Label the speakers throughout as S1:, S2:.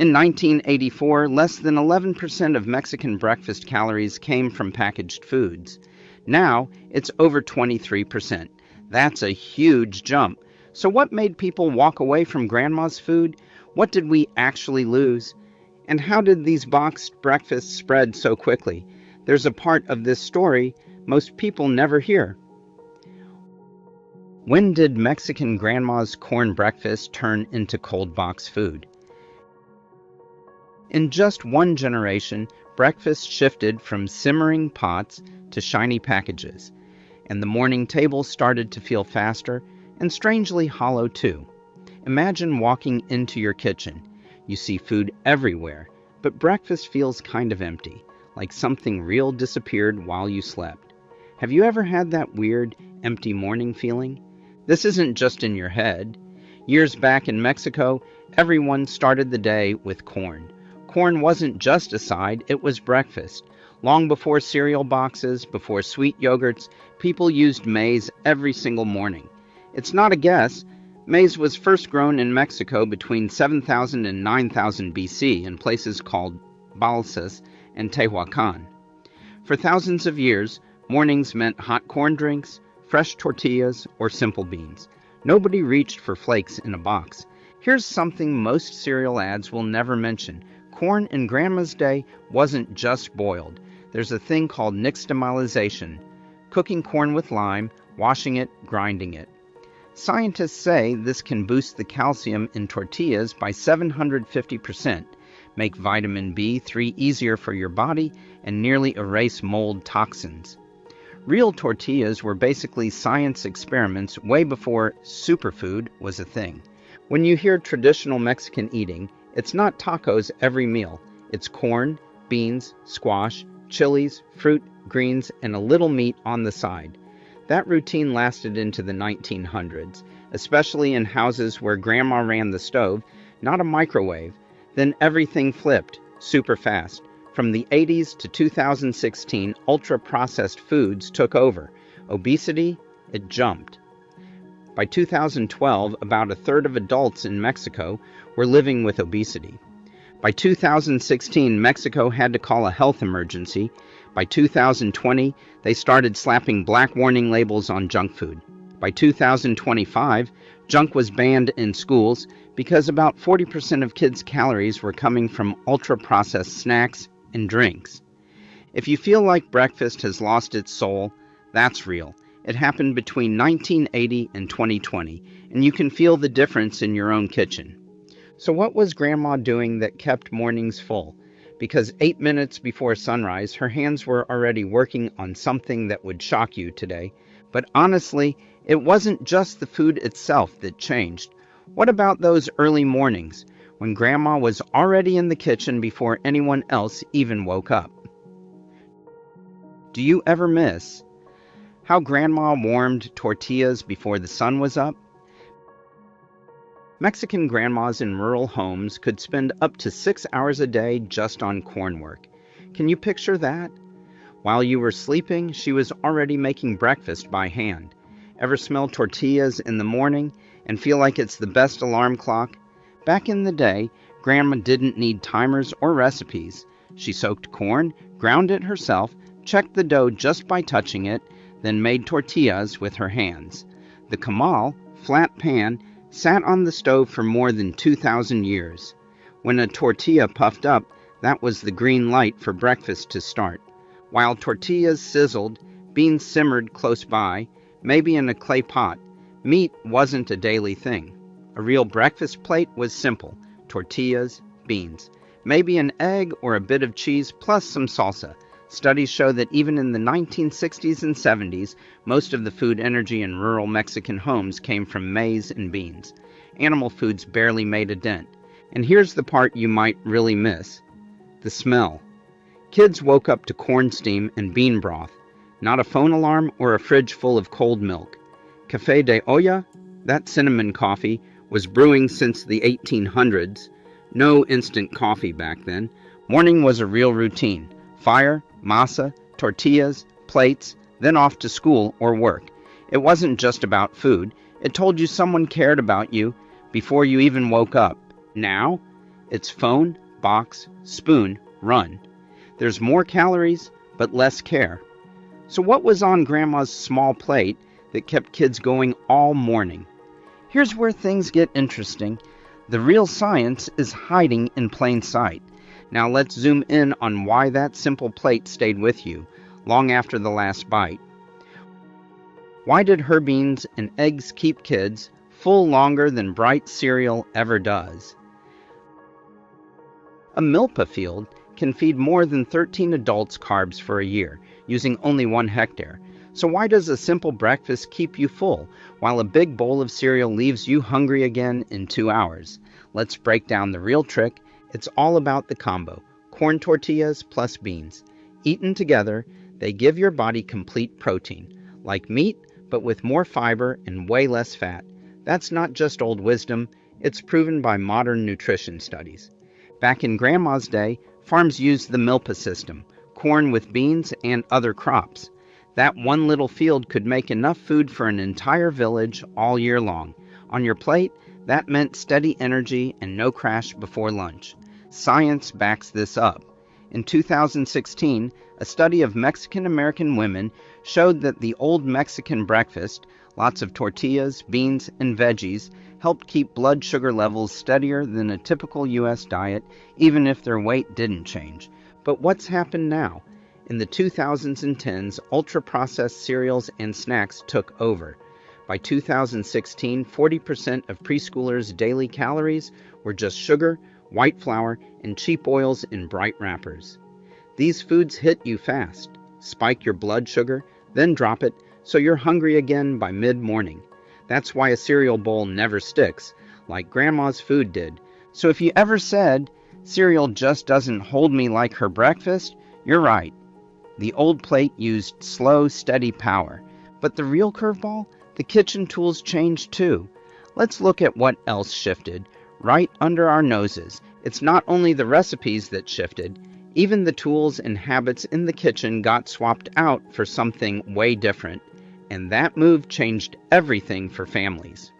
S1: In 1984, less than 11% of Mexican breakfast calories came from packaged foods. Now, it's over 23%. That's a huge jump. So what made people walk away from Grandma's food? What did we actually lose? And how did these boxed breakfasts spread so quickly? There's a part of this story most people never hear. When did Mexican Grandma's corn breakfast turn into cold box food? In just one generation, breakfast shifted from simmering pots to shiny packages, and the morning table started to feel faster and strangely hollow too. Imagine walking into your kitchen. You see food everywhere, but breakfast feels kind of empty, like something real disappeared while you slept. Have you ever had that weird, empty morning feeling? This isn't just in your head. Years back in Mexico, everyone started the day with corn. Corn wasn't just a side, it was breakfast. Long before cereal boxes, before sweet yogurts, people used maize every single morning. It's not a guess. Maize was first grown in Mexico between 7000 and 9000 BC in places called Balsas and Tehuacan. For thousands of years, mornings meant hot corn drinks, fresh tortillas, or simple beans. Nobody reached for flakes in a box. Here's something most cereal ads will never mention. Corn in Grandma's day wasn't just boiled. There's a thing called nixtamalization, cooking corn with lime, washing it, grinding it. Scientists say this can boost the calcium in tortillas by 750%, make vitamin B3 easier for your body, and nearly erase mold toxins. Real tortillas were basically science experiments way before superfood was a thing. When you hear traditional Mexican eating, it's not tacos every meal. It's corn, beans, squash, chilies, fruit, greens, and a little meat on the side. That routine lasted into the 1900s, especially in houses where Grandma ran the stove, not a microwave. Then everything flipped, super fast. From the 80s to 2016, ultra-processed foods took over. Obesity, it jumped. By 2012, about a third of adults in Mexico were living with obesity. By 2016, Mexico had to call a health emergency. By 2020, they started slapping black warning labels on junk food. By 2025, junk was banned in schools because about 40% of kids' calories were coming from ultra-processed snacks and drinks. If you feel like breakfast has lost its soul, that's real. It happened between 1980 and 2020, and you can feel the difference in your own kitchen. So what was Grandma doing that kept mornings full? Because 8 minutes before sunrise, her hands were already working on something that would shock you today. But honestly, it wasn't just the food itself that changed. What about those early mornings, when Grandma was already in the kitchen before anyone else even woke up? Do you ever miss how Grandma warmed tortillas before the sun was up? Mexican grandmas in rural homes could spend up to 6 hours a day just on corn work. Can you picture that? While you were sleeping, she was already making breakfast by hand. Ever smell tortillas in the morning and feel like it's the best alarm clock? Back in the day, Grandma didn't need timers or recipes. She soaked corn, ground it herself, checked the dough just by touching it, then made tortillas with her hands. The comal, flat pan, sat on the stove for more than 2,000 years. When a tortilla puffed up, that was the green light for breakfast to start. While tortillas sizzled, beans simmered close by, maybe in a clay pot. Meat wasn't a daily thing. A real breakfast plate was simple: tortillas, beans, maybe an egg or a bit of cheese plus some salsa. Studies show that even in the 1960s and 70s, most of the food energy in rural Mexican homes came from maize and beans. Animal foods barely made a dent. And here's the part you might really miss: the smell. Kids woke up to corn steam and bean broth, not a phone alarm or a fridge full of cold milk. Café de olla, that cinnamon coffee, was brewing since the 1800s. No instant coffee back then. Morning was a real routine. Fire, masa, tortillas, plates, then off to school or work. It wasn't just about food. It told you someone cared about you before you even woke up. Now, It's phone, box, spoon, run. There's more calories, but less care. So what was on Grandma's small plate that kept kids going all morning? Here's where things get interesting. The real science is hiding in plain sight. Now let's zoom in on why that simple plate stayed with you long after the last bite. Why did her beans and eggs keep kids full longer than bright cereal ever does? A milpa field can feed more than 13 adults carbs for a year, using only 1 hectare. So why does a simple breakfast keep you full, while a big bowl of cereal leaves you hungry again in 2 hours? Let's break down the real trick. It's all about the combo: corn tortillas plus beans. Eaten together, they give your body complete protein, like meat, but with more fiber and way less fat. That's not just old wisdom, it's proven by modern nutrition studies. Back in Grandma's day, farms used the milpa system, corn with beans and other crops. That one little field could make enough food for an entire village all year long. On your plate, that meant steady energy and no crash before lunch. Science backs this up. In 2016, a study of Mexican-American women showed that the old Mexican breakfast, lots of tortillas, beans, and veggies, helped keep blood sugar levels steadier than a typical U.S. diet, even if their weight didn't change. But what's happened now? In the 2000s and 10s, ultra-processed cereals and snacks took over. By 2016, 40% of preschoolers' daily calories were just sugar, white flour, and cheap oils in bright wrappers. These foods hit you fast, spike your blood sugar, then drop it, so you're hungry again by mid-morning. That's why a cereal bowl never sticks, like Grandma's food did. So if you ever said, cereal just doesn't hold me like her breakfast, you're right. The old plate used slow, steady power. But the real curveball? The kitchen tools changed too. Let's look at what else shifted. Right under our noses. It's not only the recipes that shifted, even the tools and habits in the kitchen got swapped out for something way different. And that move changed everything for families.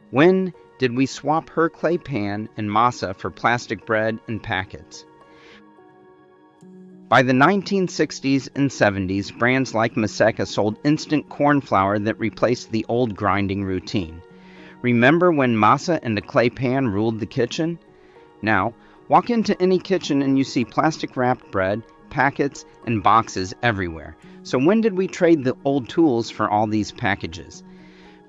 S1: When did we swap her clay pan and masa for plastic bread and packets? By the 1960s and 70s, brands like Maseca sold instant corn flour that replaced the old grinding routine. Remember when masa and a clay pan ruled the kitchen? Now, walk into any kitchen and you see plastic-wrapped bread, packets, and boxes everywhere. So when did we trade the old tools for all these packages?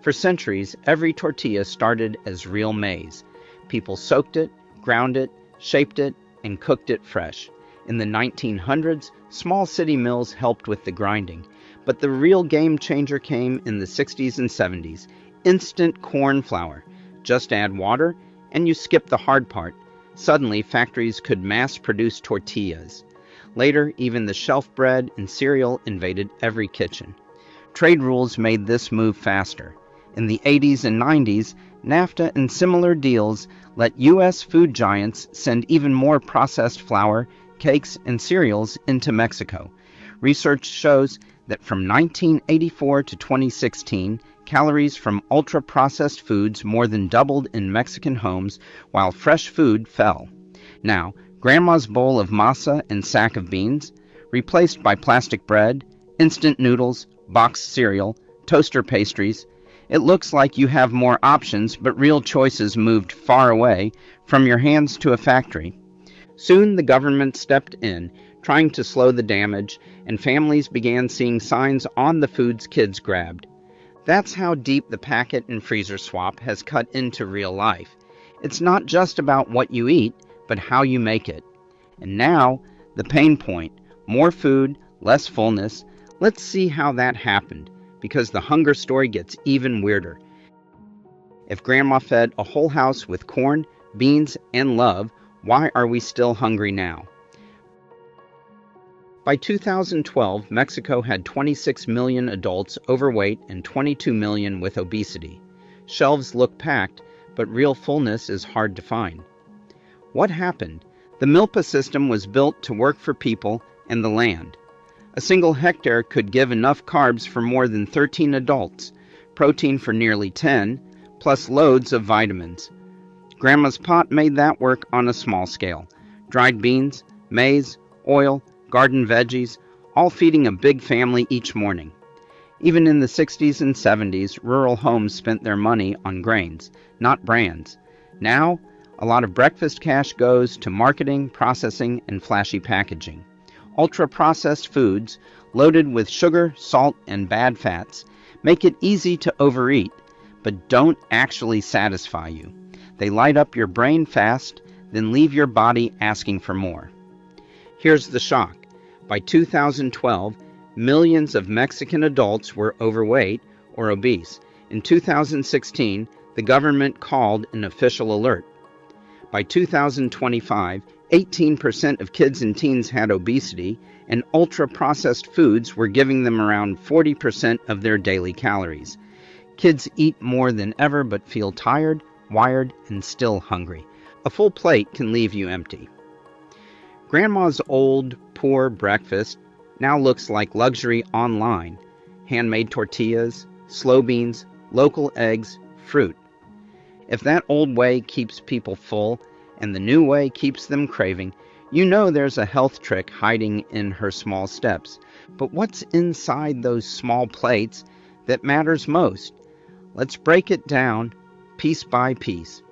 S1: For centuries, every tortilla started as real maize. People soaked it, ground it, shaped it, and cooked it fresh. In the 1900s, small city mills helped with the grinding. But the real game changer came in the 60s and 70s. Instant corn flour. Just add water, and you skip the hard part. Suddenly, factories could mass-produce tortillas. Later, even the shelf bread and cereal invaded every kitchen. Trade rules made this move faster. In the 80s and 90s, NAFTA and similar deals let U.S. food giants send even more processed flour, cakes, and cereals into Mexico. Research shows that from 1984 to 2016, calories from ultra-processed foods more than doubled in Mexican homes, while fresh food fell. Now, Grandma's bowl of masa and sack of beans, replaced by plastic bread, instant noodles, boxed cereal, toaster pastries. It looks like you have more options, but real choices moved far away from your hands to a factory. Soon the government stepped in, trying to slow the damage, and families began seeing signs on the foods kids grabbed. That's how deep the packet and freezer swap has cut into real life. It's not just about what you eat, but how you make it. And now, the pain point: more food, less fullness. Let's see how that happened, because the hunger story gets even weirder. If Grandma fed a whole house with corn, beans, and love, why are we still hungry now? By 2012, Mexico had 26 million adults overweight and 22 million with obesity. Shelves look packed, but real fullness is hard to find. What happened? The milpa system was built to work for people and the land. A single hectare could give enough carbs for more than 13 adults, protein for nearly 10, plus loads of vitamins. Grandma's pot made that work on a small scale. Dried beans, maize, oil, garden veggies, all feeding a big family each morning. Even in the 60s and 70s, rural homes spent their money on grains, not brands. Now, a lot of breakfast cash goes to marketing, processing, and flashy packaging. Ultra-processed foods, loaded with sugar, salt, and bad fats, make it easy to overeat, but don't actually satisfy you. They light up your brain fast, then leave your body asking for more. Here's the shock. By 2012, millions of Mexican adults were overweight or obese. In 2016, the government called an official alert. By 2025, 18% of kids and teens had obesity, and ultra-processed foods were giving them around 40% of their daily calories. Kids eat more than ever but feel tired, wired, and still hungry. A full plate can leave you empty. Grandma's old, poor breakfast now looks like luxury online. Handmade tortillas, slow beans, local eggs, fruit. If that old way keeps people full and the new way keeps them craving, you know there's a health trick hiding in her small steps. But what's inside those small plates that matters most? Let's break it down piece by piece.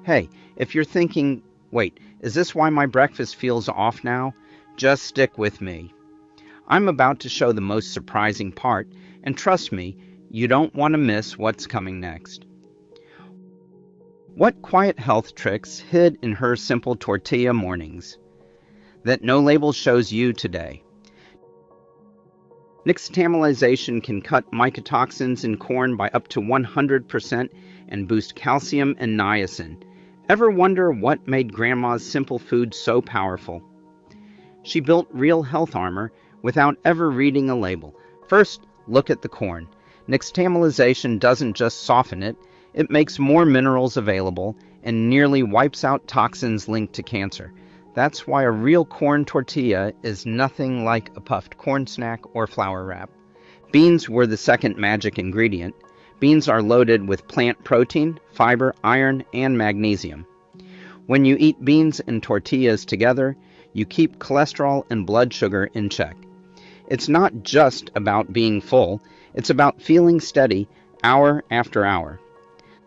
S1: Hey, if you're thinking, wait, is this why my breakfast feels off now? Just stick with me. I'm about to show the most surprising part, and trust me, you don't want to miss what's coming next. What quiet health tricks hid in her simple tortilla mornings that no label shows you today? Nixtamalization can cut mycotoxins in corn by up to 100% and boost calcium and niacin. Ever wonder what made Grandma's simple food so powerful? She built real health armor without ever reading a label. First, look at the corn. Nixtamalization doesn't just soften it, it makes more minerals available and nearly wipes out toxins linked to cancer. That's why a real corn tortilla is nothing like a puffed corn snack or flour wrap. Beans were the second magic ingredient. Beans are loaded with plant protein, fiber, iron, and magnesium. When you eat beans and tortillas together, you keep cholesterol and blood sugar in check. It's not just about being full, it's about feeling steady hour after hour.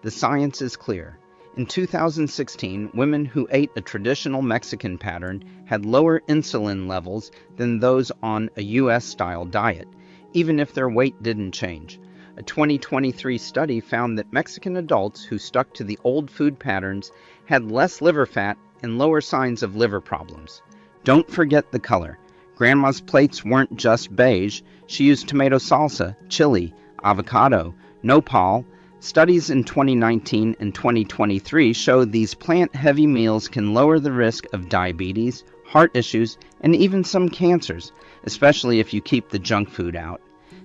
S1: The science is clear. In 2016, women who ate a traditional Mexican pattern had lower insulin levels than those on a U.S.-style diet, even if their weight didn't change. A 2023 study found that Mexican adults who stuck to the old food patterns had less liver fat and lower signs of liver problems. Don't forget the color. Grandma's plates weren't just beige. She used tomato salsa, chili, avocado, nopal. Studies in 2019 and 2023 show these plant-heavy meals can lower the risk of diabetes, heart issues, and even some cancers, especially if you keep the junk food out.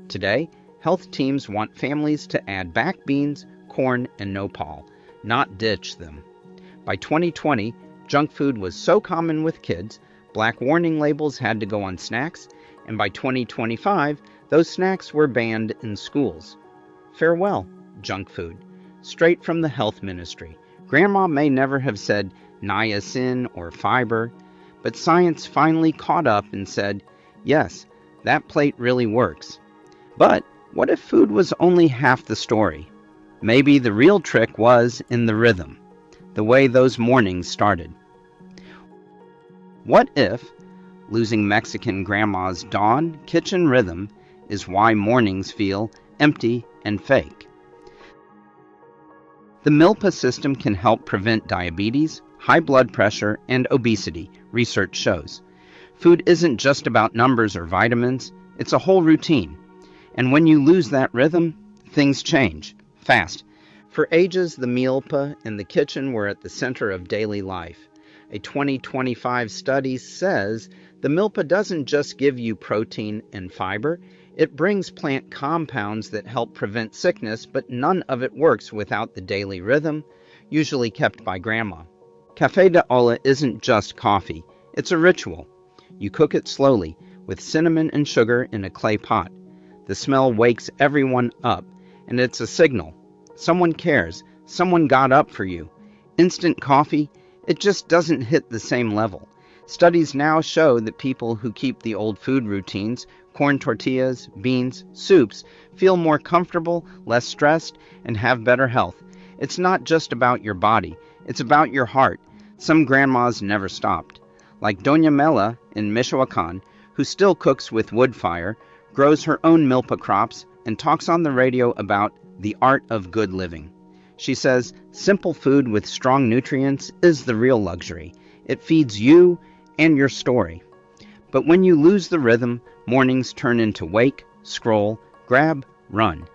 S1: Today, health teams want families to add back beans, corn, and nopal, not ditch them. By 2020, junk food was so common with kids, black warning labels had to go on snacks, and by 2025, those snacks were banned in schools. Farewell, junk food. Straight from the health ministry. Grandma may never have said niacin or fiber, but science finally caught up and said, yes, that plate really works. But what if food was only half the story? Maybe the real trick was in the rhythm, the way those mornings started. What if losing Mexican grandma's dawn kitchen rhythm is why mornings feel empty and fake? The Milpa system can help prevent diabetes, high blood pressure, and obesity, research shows. Food isn't just about numbers or vitamins, it's a whole routine. And when you lose that rhythm, things change, fast. For ages, the Milpa and the kitchen were at the center of daily life. A 2025 study says the Milpa doesn't just give you protein and fiber, it brings plant compounds that help prevent sickness, but none of it works without the daily rhythm, usually kept by Grandma. Café de olla isn't just coffee, it's a ritual. You cook it slowly, with cinnamon and sugar in a clay pot. The smell wakes everyone up, and it's a signal. Someone cares, someone got up for you. Instant coffee, it just doesn't hit the same level. Studies now show that people who keep the old food routines, corn tortillas, beans, soups, feel more comfortable, less stressed, and have better health. It's not just about your body, it's about your heart. Some grandmas never stopped. Like Doña Mela in Michoacan, who still cooks with wood fire, grows her own milpa crops, and talks on the radio about the art of good living. She says, simple food with strong nutrients is the real luxury. It feeds you and your story. But when you lose the rhythm, mornings turn into wake, scroll, grab, run.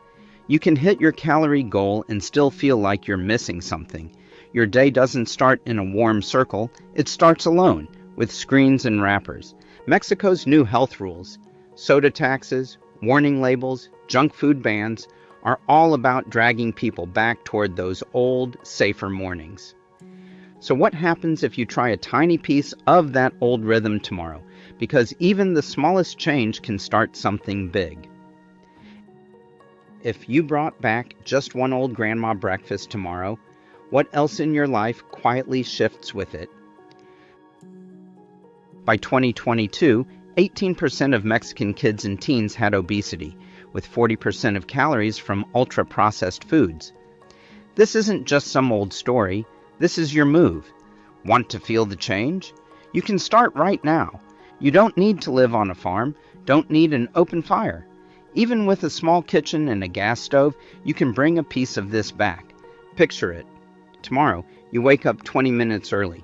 S1: You can hit your calorie goal and still feel like you're missing something. Your day doesn't start in a warm circle, it starts alone, with screens and wrappers. Mexico's new health rules, soda taxes, warning labels, junk food bans, are all about dragging people back toward those old, safer mornings. So what happens if you try a tiny piece of that old rhythm tomorrow? Because even the smallest change can start something big. If you brought back just one old grandma breakfast tomorrow, what else in your life quietly shifts with it? By 2022, 18% of Mexican kids and teens had obesity, with 40% of calories from ultra-processed foods. This isn't just some old story, this is your move. Want to feel the change? You can start right now. You don't need to live on a farm, don't need an open fire. Even with a small kitchen and a gas stove, you can bring a piece of this back. Picture it. Tomorrow, you wake up 20 minutes early.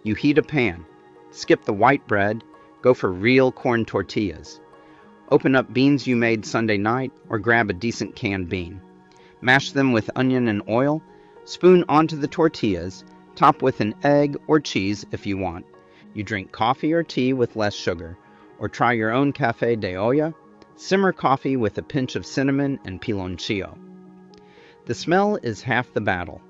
S1: You heat a pan, skip the white bread, go for real corn tortillas. Open up beans you made Sunday night or grab a decent canned bean. Mash them with onion and oil, spoon onto the tortillas, top with an egg or cheese if you want. You drink coffee or tea with less sugar, or try your own café de olla. Simmer coffee with a pinch of cinnamon and piloncillo. The smell is half the battle.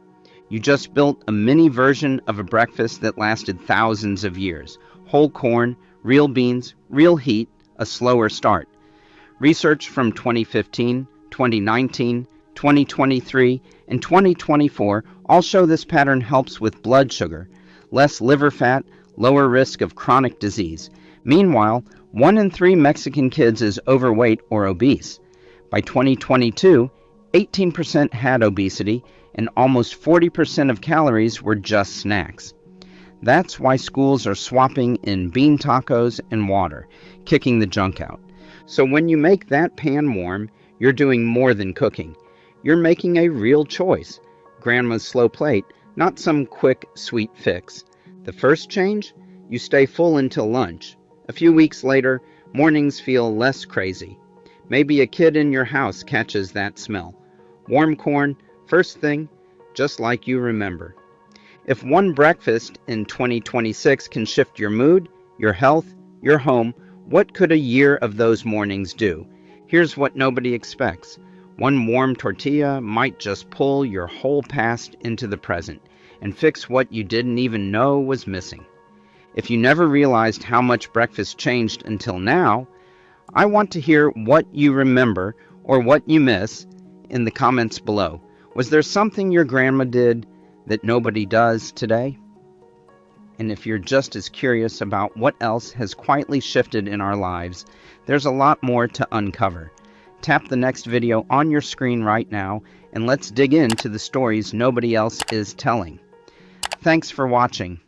S1: You just built a mini version of a breakfast that lasted thousands of years. Whole corn, real beans, real heat, a slower start. Research from 2015, 2019, 2023, and 2024 all show this pattern helps with blood sugar, less liver fat, lower risk of chronic disease. Meanwhile, 1 in 3 Mexican kids is overweight or obese. By 2022, 18% had obesity, and almost 40% of calories were just snacks. That's why schools are swapping in bean tacos and water, kicking the junk out. So when you make that pan warm, you're doing more than cooking. You're making a real choice. Grandma's slow plate, not some quick, sweet fix. The first change? You stay full until lunch. A few weeks later, mornings feel less crazy. Maybe a kid in your house catches that smell. Warm corn, first thing, just like you remember. If one breakfast in 2026 can shift your mood, your health, your home, what could a year of those mornings do? Here's what nobody expects. One warm tortilla might just pull your whole past into the present and fix what you didn't even know was missing. If you never realized how much breakfast changed until now, I want to hear what you remember or what you miss in the comments below. Was there something your grandma did that nobody does today? And if you're just as curious about what else has quietly shifted in our lives, there's a lot more to uncover. Tap the next video on your screen right now, and let's dig into the stories nobody else is telling. Thanks for watching.